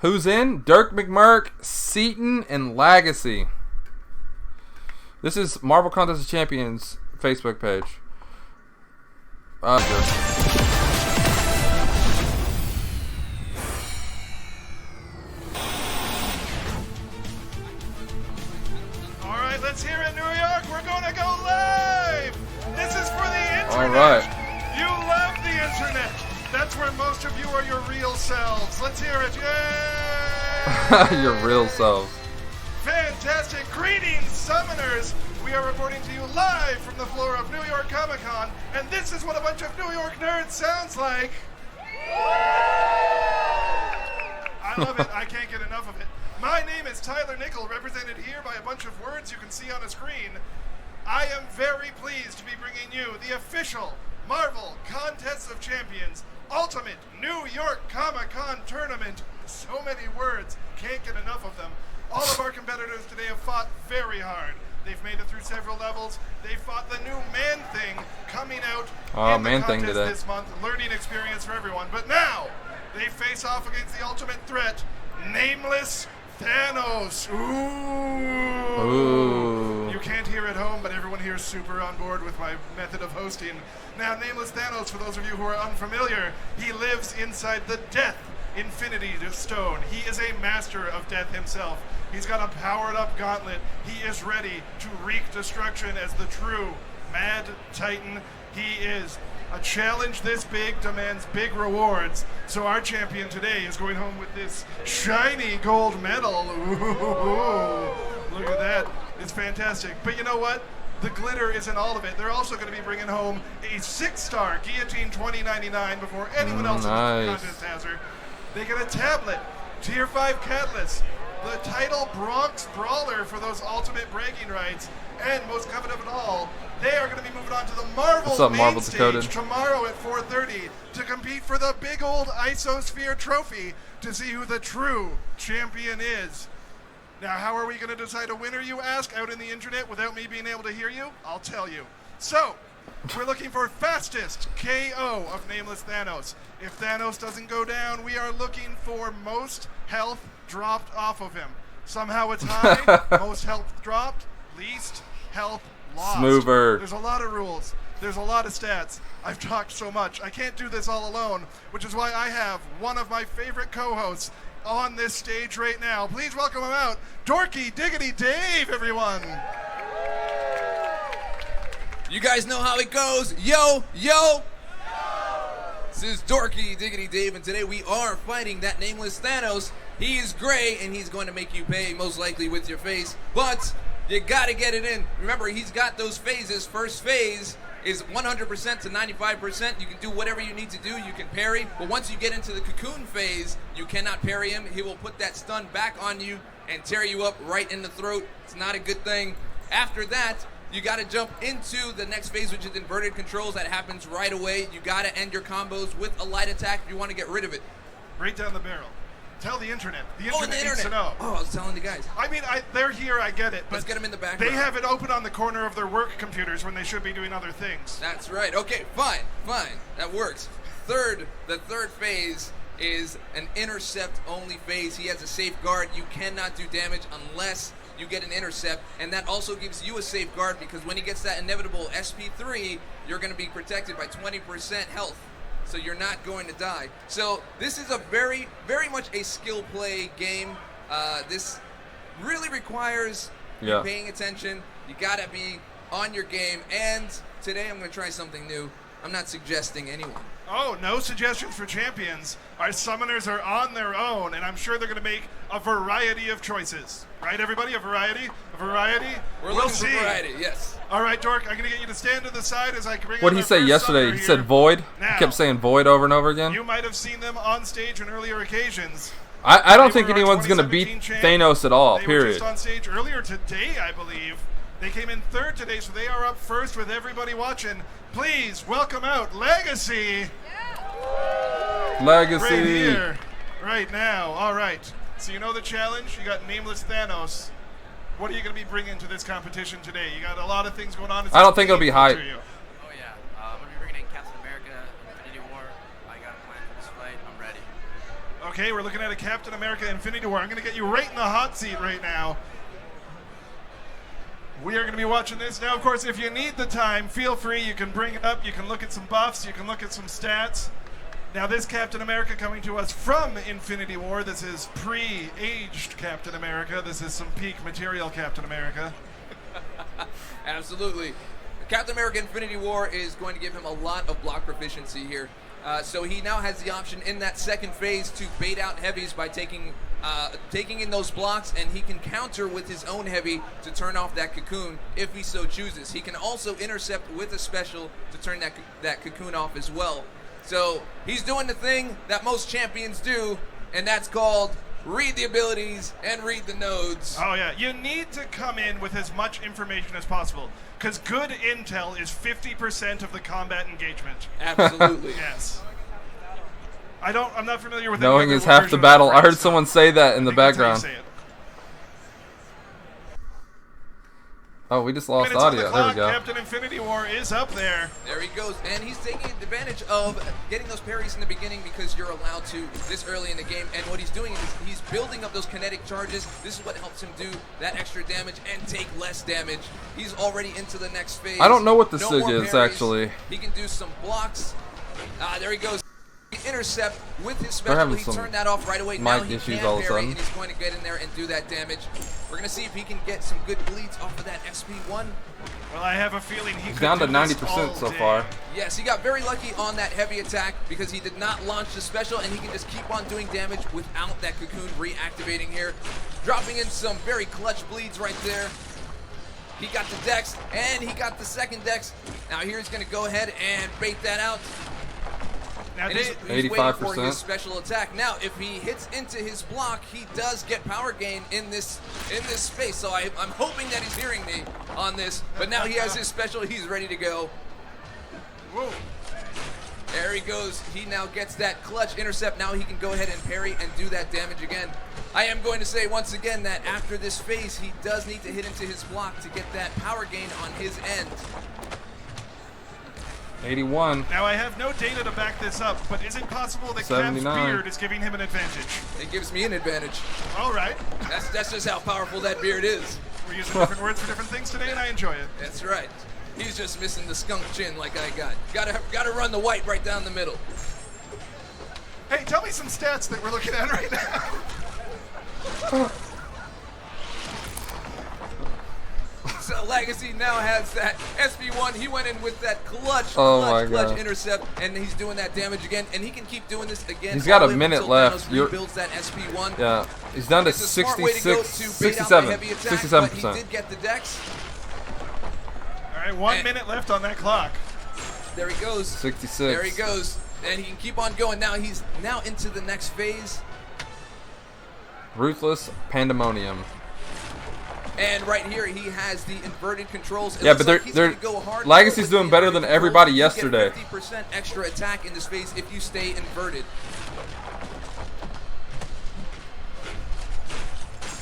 Who's in? Dirk McMurk, Seaton, and Lagacy. This is Marvel Contest of Champions Facebook page. Alright, let's hear it, New York. We're going to go live. This is for the internet. Alright. You love the internet. That's where most of you are your real selves. Let's hear it. Yay! Your real selves. Fantastic. Greetings, summoners. We are reporting to you live from the floor of New York Comic Con, and this is what a bunch of New York nerds sounds like. I love it. I can't get enough of it. My name is Tyler Nickel, represented here by a bunch of words you can see on a screen. I am very pleased to be bringing you the official Marvel Contest of Champions Ultimate New York Comic Con Tournament. So many words, can't get enough of them. All of our competitors today have fought very hard. They've made it through several levels. They fought the new Man-Thing coming out in the contest this month. Learning experience for everyone. But now, they face off against the ultimate threat, Nameless Thanos. Ooh. You can't hear at home, but everyone here is super on board with my method of hosting. Now, Nameless Thanos, for those of you who are unfamiliar, he lives inside the Death Infinity Stone. He is a master of death himself. He's got a powered-up gauntlet. He is ready to wreak destruction as the true Mad Titan he is. A challenge this big demands big rewards, so our champion today is going home with this shiny gold medal. Ooh, look at that. It's fantastic. But you know what? The glitter isn't all of it. They're also going to be bringing home a 6-star Guillotine 2099 before anyone else in the contest has her. They get a tablet, Tier 5 Catalyst, the title Bronx Brawler for those ultimate bragging rights, and most coveted of it all, they are going to be moving on to the Marvel main stage tomorrow at 4:30 to compete for the big old Isosphere trophy to see who the true champion is. Now, how are we going to decide a winner, you ask, out in the internet without me being able to hear you? I'll tell you. So, we're looking for fastest KO of Nameless Thanos. If Thanos doesn't go down, we are looking for most health dropped off of him. Somehow it's high, most health dropped, least health lost. Smoother. There's a lot of rules. There's a lot of stats. I've talked so much. I can't do this all alone, which is why I have one of my favorite co-hosts on this stage right now. Please welcome him out, Dorky Diggity Dave, everyone. You guys know how it goes. Yo, yo. This is Dorky Diggity Dave, and today we are fighting that Nameless Thanos. He is gray, and he's going to make you pay, most likely with your face, but you gotta get it in. Remember, he's got those phases. First phase is 100% to 95%. You can do whatever you need to do. You can parry, but once you get into the cocoon phase, you cannot parry him. He will put that stun back on you and tear you up right in the throat. It's not a good thing. After that, you got to jump into the next phase, which is inverted controls. That happens right away. You got to end your combos with a light attack if you want to get rid of it. Right down the barrel. Tell the internet. The internet needs to know. Oh, I was telling the guys. I mean, they're here, I get it. But let's get them in the background. They have it open on the corner of their work computers when they should be doing other things. That's right. Okay, fine. That works. The third phase is an intercept-only phase. He has a safeguard. You cannot do damage unless you get an intercept, and that also gives you a safeguard because when he gets that inevitable SP3, you're going to be protected by 20% health. So you're not going to die. So this is a very, very much a skill play game. This really requires you paying attention. You gotta be on your game. And today I'm gonna try something new. I'm not suggesting anyone. Oh, no suggestions for champions. Our summoners are on their own, and I'm sure they're gonna make a variety of choices. Right, everybody? A variety? We're looking for variety, yes. All right, Dork, I'm going to get you to stand to the side as I bring What did he say yesterday? He said void? Now, he kept saying void over and over again? You might have seen them on stage on earlier occasions. I don't think anyone's going to beat Thanos at all, they period. Were just on stage earlier today, I believe. They came in third today, so they are up first with everybody watching. Please welcome out Lagacy. Lagacy. Right here, right now. All right. So you know the challenge. You got Nameless Thanos. What are you going to be bringing to this competition today? You got a lot of things going on. I don't think it'll be hype. Oh yeah, I'm going to be bringing in Captain America, Infinity War. I got a plan for this fight. I'm ready. Okay, we're looking at a Captain America Infinity War. I'm going to get you right in the hot seat right now. We are going to be watching this. Now, of course, if you need the time, feel free. You can bring it up. You can look at some buffs. You can look at some stats. Now, this Captain America coming to us from Infinity War. This is pre-aged Captain America. This is some peak material Captain America. Absolutely. Captain America Infinity War is going to give him a lot of block proficiency here. So he now has the option in that second phase to bait out heavies by taking in those blocks, and he can counter with his own heavy to turn off that cocoon if he so chooses. He can also intercept with a special to turn that cocoon off as well. So he's doing the thing that most champions do, and that's called read the abilities and read the nodes. Oh, yeah. You need to come in with as much information as possible, because good intel is 50% of the combat engagement. Absolutely. Yes. I'm not familiar with Knowing any is other half version the of battle. that I heard phrase, someone say that in the I think that's how you background. say it. Oh, we just lost Minutes on audio. the There we clock. go. Captain Infinity War is up there. There he goes, and he's taking advantage of getting those parries in the beginning because you're allowed to this early in the game. And what he's doing is he's building up those kinetic charges. This is what helps him do that extra damage and take less damage. He's already into the next phase. I don't know what the No SIG more is, parries. actually. He can do some blocks. There he goes. Intercept with his They're special. having He some turned that off right away. mic Now he issues can all of a parry, sudden. and he's going to get in there and do that damage. We're going to see if he can get some good bleeds off of that SP1. Well, I have a feeling he He's could down to do this 90% all so day. far. Yes, he got very lucky on that heavy attack because he did not launch the special, and he can just keep on doing damage without that cocoon reactivating here. Dropping in some very clutch bleeds right there. He got the dex, and he got the second dex. Now here he's going to go ahead and bait that out. Now, And he's Dave, waiting for 85%. his special attack. Now, if he hits into his block, he does get power gain in this space. So I'm hoping that he's hearing me on this. But now he has his special. He's ready to go. whoa. There he goes. He now gets that clutch intercept. Now he can go ahead and parry and do that damage again. I am going to say once again that after this phase, he does need to hit into his block to get that power gain on his end. 81. Now, I have no data to back this up, but is it possible that Cap's 79. beard is giving him an advantage? It gives me an advantage. All right. That's just how powerful that beard is. We're using different words for different things today, and I enjoy it. That's right. He's just missing the skunk chin like I got. Gotta run the white right down the middle. Hey, tell me some stats that we're looking at right now. So Lagacy now has that SP1. He went in with that clutch Oh my God. intercept, and he's doing that damage again, and he can keep doing this again. He's got all a the way minute until left. Thanos rebuilds that SP1. Yeah, he's down to It's a smart way to go 66, to bait out the 67, heavy attack, but he 67%. did get the dex. All right, 1 And- minute left on that clock. There he goes. 66. There he goes, and he can keep on going. Now he's into the next phase. Ruthless Pandemonium. And right here, he has the inverted controls. It Yeah, looks but like he's they're gonna go hard Legacy's with doing the better than inverted everybody controls. You yesterday. get 50% extra attack in this phase if you stay inverted.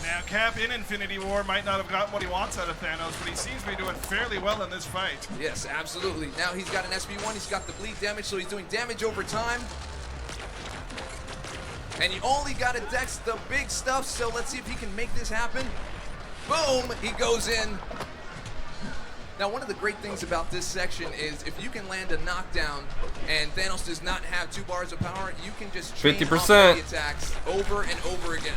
Now, Cap in Infinity War might not have gotten what he wants out of Thanos, but he seems to be doing fairly well in this fight. Yes, absolutely. Now he's got an SP1. He's got the bleed damage, so he's doing damage over time. And he only got to dex the big stuff, so let's see if he can make this happen. Boom! He goes in. Now, one of the great things about this section is if you can land a knockdown and Thanos does not have 2 bars of power, you can just chain 50%. off the attacks over and over again.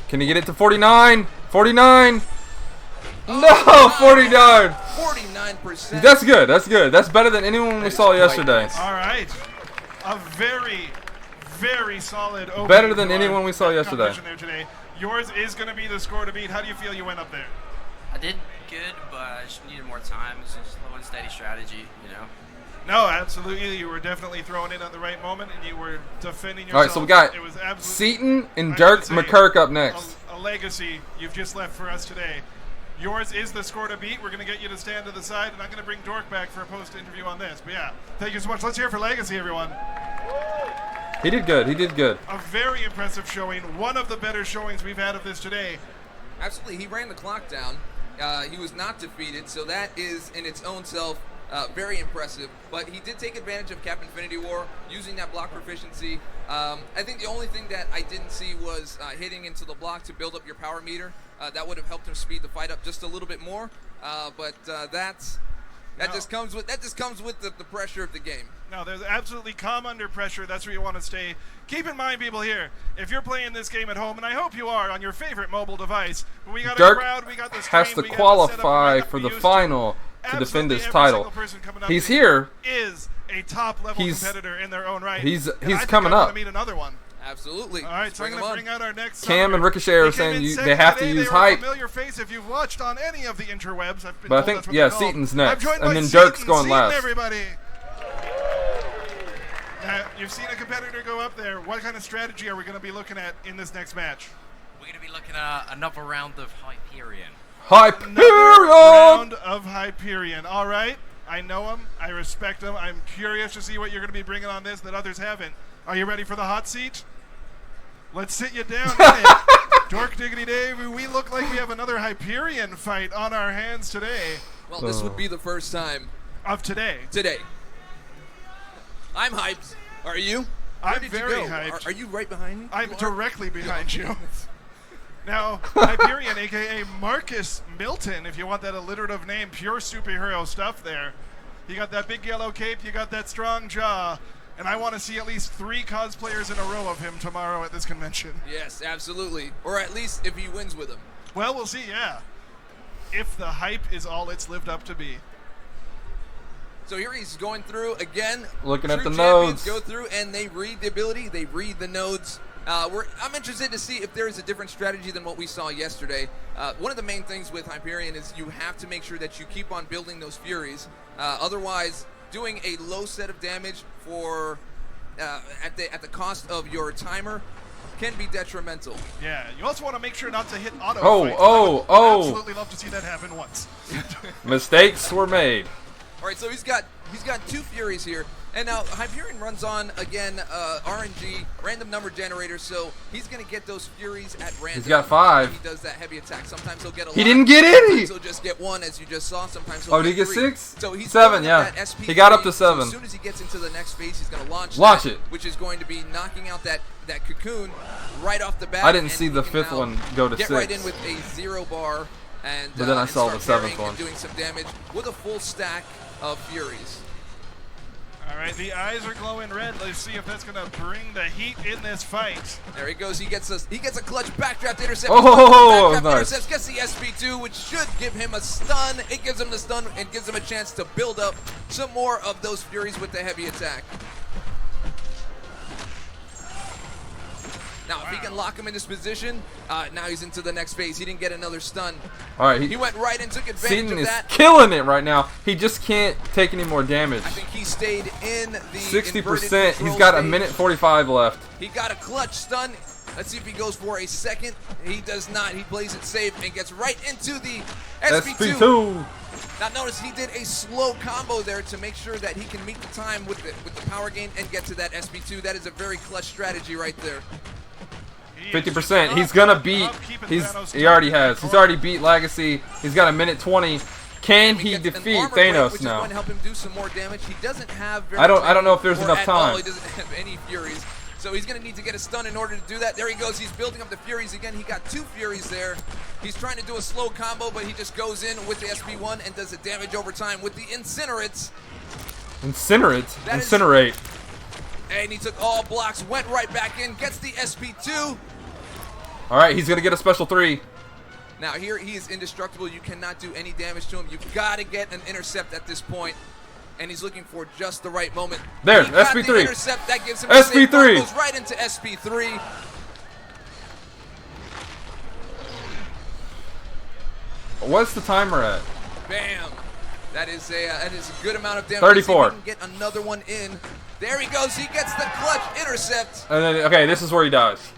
Can he get it to 49? 49? Oh, No, 49. 49%. That's good. That's good. That's better than anyone we saw quite yesterday. nice. All right. A very, very solid opening. Better than to our anyone we saw yesterday. competition there today. Yours is going to be the score to beat. How do you feel you went up there? I did good, but I just needed more time. It's just slow and steady strategy, you know. No, absolutely. You were definitely throwing in at the right moment, and you were defending yourself. All right, so we got it was absolutely Seaton and I Dirk was gonna say, McKirk up next. A legacy you've just left for us today. Yours is the score to beat. We're going to get you to stand to the side, and I'm going to bring Dork back for a post-interview on this. But yeah, thank you so much. Let's hear it for Legacy, everyone. He did good. He did good. A very impressive showing. One of the better showings we've had of this today. Absolutely, he ran the clock down. He was not defeated, so that is in its own self Very impressive. But he did take advantage of Cap Infinity War, using that block proficiency. I think the only thing that I didn't see was hitting into the block to build up your power meter. That would have helped him speed the fight up just a little bit more. That just comes with the pressure of the game. No, there's absolutely calm under pressure. That's where you want to stay. Keep in mind, people here, if you're playing this game at home, and I hope you are on your favorite mobile device, we got Dirk a crowd, we got the stream, has to we got the qualify setup for we the used final to defend his title. He's here. Is a top level competitor in their own right. He's and I think coming I'm up. gonna meet another one. Absolutely. All right, so I'm going to bring out our next Cam summoner. and Ricochet are saying they have to use hype. A familiar face if you've watched on any of the interwebs. I've been But I told think, that's what yeah, they're called. Seaton's next. I'm joined And by then Seatin. Dirk's going Seatin, last. everybody. You've seen a competitor go up there. What kind of strategy are we going to be looking at in this next match? We're going to be looking at another round of Hyperion. Another round of Hyperion. All right. I know him. I respect him. I'm curious to see what you're going to be bringing on this that others haven't. Are you ready for the hot seat? Let's sit you down in it. Dork Diggity Dave, we look like we have another Hyperion fight on our hands today. Well, this would be the first time. Of today. Today. I'm hyped. Are you? I'm very hyped. Are you right behind me? I'm directly behind you. Now, Hyperion, a.k.a. Marcus Milton, if you want that alliterative name, pure superhero stuff there. You got that big yellow cape, you got that strong jaw, and I want to see at least 3 cosplayers in a row of him tomorrow at this convention. Yes, absolutely. Or at least if he wins with him. Well, we'll see, yeah. If the hype is all it's lived up to be. So here he's going through again. Looking at the champions nodes. Go through and they read the ability. They read the nodes. I'm interested to see if there is a different strategy than what we saw yesterday. One of the main things with Hyperion is you have to make sure that you keep on building those Furies. Otherwise, doing a low set of damage for at the cost of your timer can be detrimental. Yeah, you also want to make sure not to hit auto. Oh. Absolutely love to see that happen once. Mistakes were made. All right, so he's got 2 Furies here, and now Hyperion runs on again RNG, random number generator, so he's gonna get those Furies at random. He's got 5. He does that heavy attack. Sometimes he'll get a lot. He didn't get any. Sometimes he'll just get 1, as you just saw. Sometimes he'll Did he get 3. 6? So he's 7, building up yeah. that SP3, He got up to 7. So as soon as he gets into the next phase, he's gonna launch it, which is going to be knocking out that cocoon right off the bat. I didn't and see the he can 5th now one go to get 6. right in with a 0 bar, and But then I saw start the 7th parrying one. and doing some damage with a full stack of Furies. All right, the eyes are glowing red. Let's see if that's going to bring the heat in this fight. There he goes. He gets a clutch backdraft intercept. Oh, backdraft nice. intercepts, gets the SP2, which should give him a stun. It gives him the stun and gives him a chance to build up some more of those Furies with the heavy attack. Now, if he can lock him in this position, now he's into the next phase. He didn't get another stun. All right, He went right and took advantage Seaton of is that. killing it right now. He just can't take any more damage. I think he stayed in the 60%. control He's got a stage. minute 45 left. He got a clutch stun. Let's see if he goes for a second. He does not. He plays it safe and gets right into the SP2. Now notice he did a slow combo there to make sure that he can meet the time with the power gain and get to that SP2. That is a very clutch strategy right there. 50%. He's gonna beat. He already has. He's already beat Lagacy. He's got a minute 20. Can he defeat Thanos which now? is going to help him do some more damage. He doesn't have very I don't know if there's or enough at all. time. He doesn't have any Furies. So he's going to need to get a stun in order to do that. There he goes. He's building up the Furies again. He got 2 Furies there. He's trying to do a slow combo, but he just goes in with the SP1 and does the damage over time with the Incinerates. Incinerate. And he took all blocks, went right back in, gets the SP2. All right, he's gonna get a special 3. Now here he is indestructible. You cannot do any damage to him. You've got to get an intercept at this point. And he's looking for just the right moment. There, he got SP3. The intercept. That gives him SP3. a goes right into SP3. What's the timer at? Bam. That is a good amount of damage. 34. Let's see if he can get another one in. There he goes. He gets the clutch intercept. And then, okay, this is where he dies.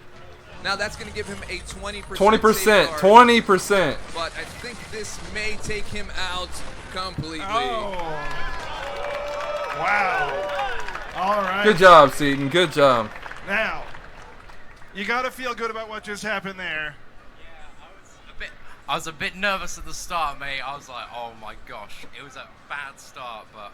Now that's going to give him a 20%. 20%. 20%. But I think this may take him out completely. Oh. Wow. All right. Good job, Seaton. Good job. Now, you got to feel good about what just happened there. A I was a bit nervous at the start, mate. I was like, oh my gosh, it was a bad start, but.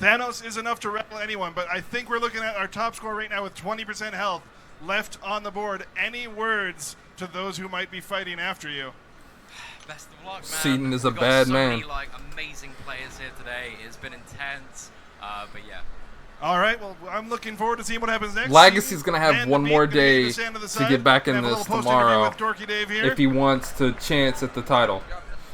Thanos is enough to rattle anyone, but I think we're looking at our top score right now with 20% health left on the board. Any words to those who might be fighting after you? Best of luck, man. Seaton is a We've got bad so man. many, like, amazing players here today. It's been intense, but yeah. All right, well, I'm looking forward to seeing what happens next. Lagacy's going to have And one the more beat day beneath the sand to the to side. get back in Have a this little post-interview tomorrow with Dorky Dave here. if he wants to chance at the title.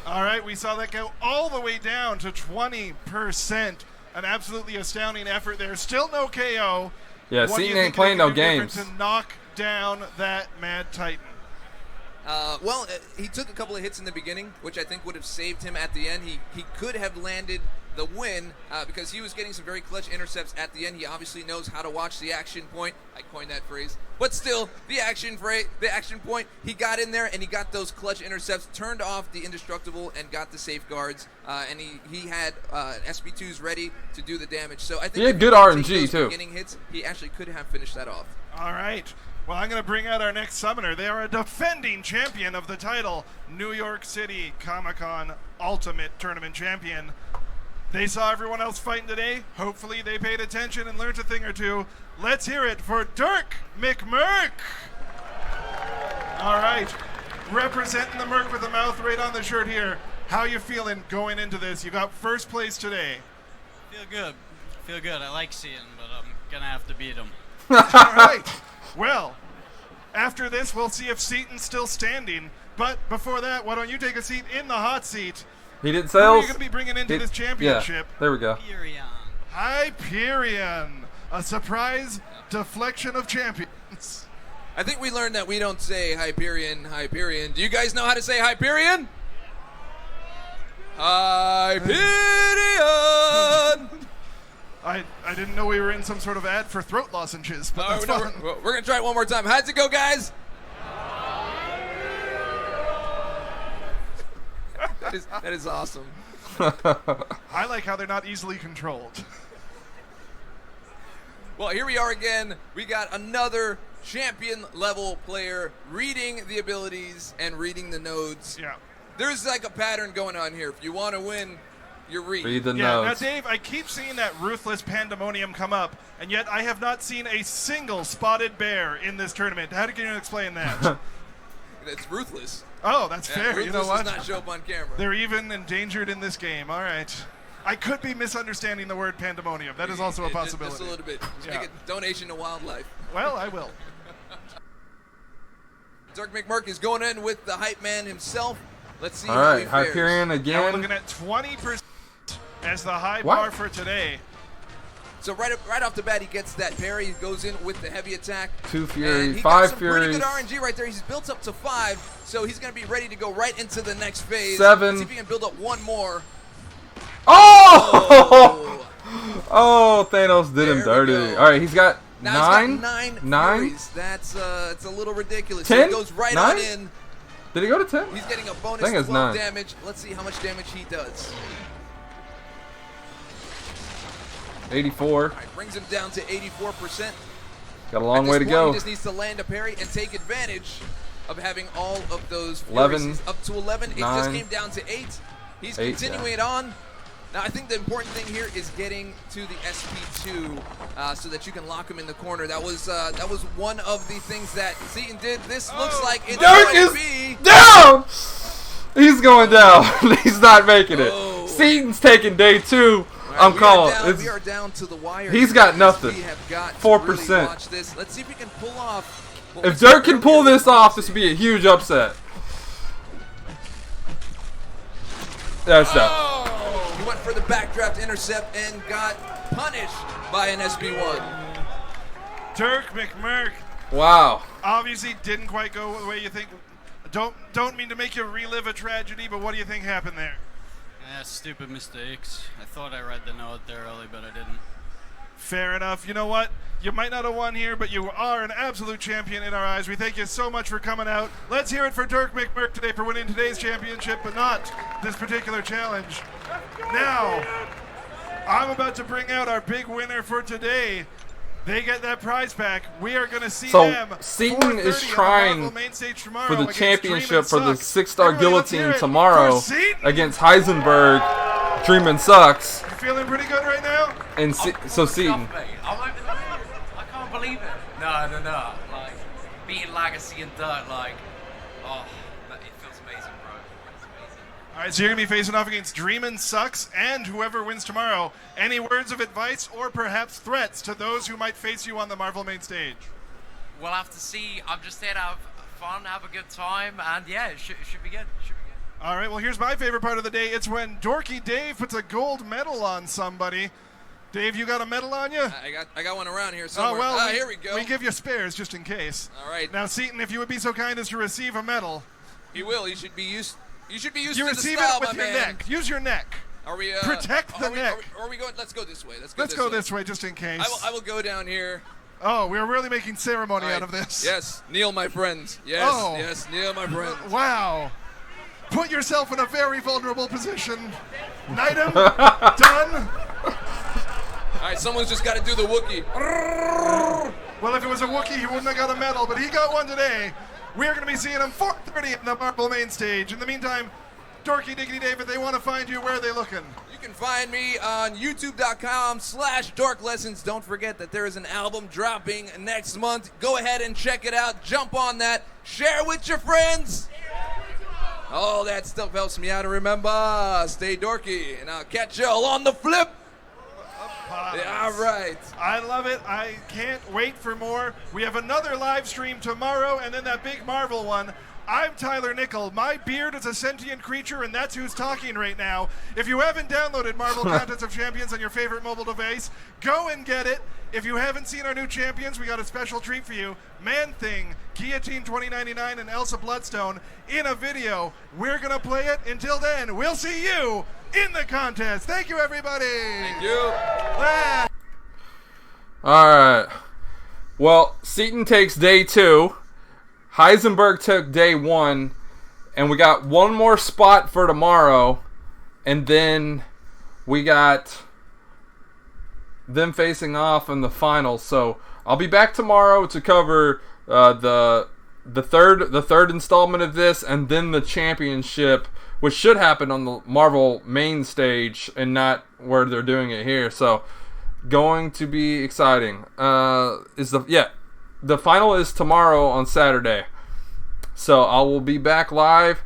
All right, we saw that go all the way down to 20%. An absolutely astounding effort there. Still no KO. Yeah, What do you Seaton think ain't playing they no can do games. different to knock down that Mad Titan? Well, he took a couple of hits in the beginning, which I think would have saved him at the end. He could have landed the win because he was getting some very clutch intercepts at the end. He obviously knows how to watch the action point. I coined that phrase. But still, the action point, he got in there and he got those clutch intercepts, turned off the indestructible and got the safeguards. And he had SB2s ready to do the damage. So I think He had if good didn't take RNG those too. beginning hits, he actually could have finished that off. All right. Well, I'm going to bring out our next summoner. They are a defending champion of the title, New York City Comic-Con Ultimate Tournament Champion. They saw everyone else fighting today. Hopefully they paid attention and learned a thing or two. Let's hear it for Dirk McMurk. All right. Representing the Merc with the mouth right on the shirt here. How you feeling going into this? You got first place today. Feel good. Feel good. I like Seatin, but I'm going to have to beat him. All right. Well, after this, we'll see if Seaton's still standing. But before that, why don't you take a seat in the hot seat? He didn't Who are you sales. going to be bringing into this championship? Yeah, there we go. Furion. Hyperion, a surprise deflection of champions. I think we learned that we don't say Hyperion, Hyperion. Do you guys know how to say Hyperion? Hyperion! I didn't know we were in some sort of ad for throat lozenges, but that's fun. We're going to try it one more time. How's it go, guys? That is awesome. I like how they're not easily controlled. Well, here we are again. We got another champion level player reading the abilities and reading the nodes. Yeah. There's like a pattern going on here. If you want to win, you read. Read the Yeah, now notes. Dave, I keep seeing that ruthless pandemonium come up, and yet I have not seen a single spotted bear in this tournament. How can you explain that? It's ruthless. Oh, that's Yeah, fair. ruthless You know what? does not show up on camera. They're even endangered in this game. All right. I could be misunderstanding the word pandemonium. That is also a possibility. Just a little bit. Just Yeah. make a donation to wildlife. Well, I will. Dirk McMurk is going in with the hype man himself. Let's see All how he right, fares. Hyperion Now we're again. looking at 20% as the high What? bar for today. So right off the bat, he gets that parry. He goes in with the heavy attack. 2 And Fury, he 5 got some pretty Furies, good RNG right there. He's built up to 5, so he's going to be ready to go right into the next phase. 7. Let's see if he can build up one more. Oh! Oh, Thanos did him There we dirty. go. All right, he's got Now 9. he's got 9 9? Furies. That's it's a little ridiculous. 10? So he goes right 9? on in. Did he go to 10? He's getting a I bonus think it's 12 9. damage. Let's see how much damage he does. 84. All right, brings him down to 84%. Got a long At way this to point, go. He just needs to land a parry and take advantage of having all of those 11, Furies. He's up to 11. It 9, just came down to 8. He's 8, continuing it on. Now, I think the important thing here is getting to the SP2 so that you can lock him in the corner. That was one of the things that Seaton did. This looks like it Dirk might is be. down! He's going down. He's not making it. Oh. Seaton's taking day 2. All right, I'm calling. We are down to the wire. He's here, got guys. nothing. We have got 4%. to really watch this. Let's see if we can pull off. what we If saw Dirk can pull earlier. this off, this would be a huge upset. That's that. He went for the backdraft intercept and got punished by an SB1. Dirk McMurk Wow. obviously didn't quite go the way you think. Don't mean to make you relive a tragedy, but what do you think happened there? Yeah, stupid mistakes. I thought I read the note there early, but I didn't. Fair enough. You know what? You might not have won here, but you are an absolute champion in our eyes. We thank you so much for coming out. Let's hear it for Dirk McMurk today for winning today's championship, but not this particular challenge. Now, I'm about to bring out our big winner for today. They get that prize back. We are going to see So, them. Seaton is 4:30 on the trying Marvel main stage tomorrow for the against championship for Dreamin' the Sucks. 6-star Everybody, let's hear guillotine it tomorrow for Seaton. against Heisenberg. Dreamin' Sucks. You feeling pretty good right now? And so Seaton. I can't believe it. No. Like, beating Lagacy and Dirk, like, oh, it feels amazing, bro. It's amazing. All right, so you're going to be facing off against Dreamin' Sucks and whoever wins tomorrow. Any words of advice or perhaps threats to those who might face you on the Marvel main stage? We'll have to see. I'm just there to have fun, have a good time, and yeah, it should be good. All right, well, here's my favorite part of the day. It's when Dorky Dave puts a gold medal on somebody. Dave, you got a medal on you? I got one around here somewhere. Oh, well, here we go. We give you spares just in case. All right. Now, Seaton, if you would be so kind as to receive a medal. He will. He should be used. You should be used You to the receive style, it with my your man. neck. Use your neck. Are we Protect the neck. Are we going? Let's go this way. Let's go this way just in case. I will go down here. Oh, we're really making ceremony All right. out of this. Yes, kneel, my friends. Yes, Oh. yes, kneel, my friends. Wow. Put yourself in a very vulnerable position. Knight him. Done. All right, someone's just got to do the Wookiee. Well, if it was a Wookiee, he wouldn't have got a medal, but he got one today. We are going to be seeing him 4:30 at the Marvel main stage. In the meantime, Dorky Diggity Dave, if they want to find you, where are they looking? You can find me on youtube.com/dorklessons. Don't forget that there is an album dropping next month. Go ahead and check it out. Jump on that. Share with your friends. All that stuff helps me out. And remember, stay dorky. And I'll catch y'all on the flip. Yeah, all right. I love it. I can't wait for more. We have another live stream tomorrow and then that big Marvel one. I'm Tyler Nickel. My beard is a sentient creature, and that's who's talking right now. If you haven't downloaded Marvel Contest of Champions on your favorite mobile device, go and get it. If you haven't seen our new champions, we got a special treat for you. Man-Thing, Guillotine 2099, and Elsa Bloodstone in a video. We're going to play it. Until then, we'll see you in the contest. Thank you, everybody. Thank you. All right. Well, Seaton takes day 2. Heisenberg took day 1. And we got one more spot for tomorrow. And then we got them facing off in the finals. So I'll be back tomorrow to cover the third installment of this, and then the championship, which should happen on the Marvel main stage and not where they're doing it here. So going to be exciting. The final is tomorrow on Saturday. So I will be back live.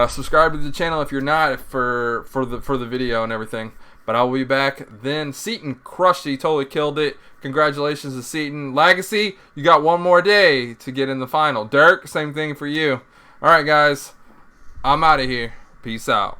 Subscribe to the channel if you're not for the video and everything. But I will be back then. Seaton crushed it. He totally killed it. Congratulations to Seaton. Lagacy, you got one more day to get in the final. Dirk, same thing for you. All right, guys. I'm out of here. Peace out.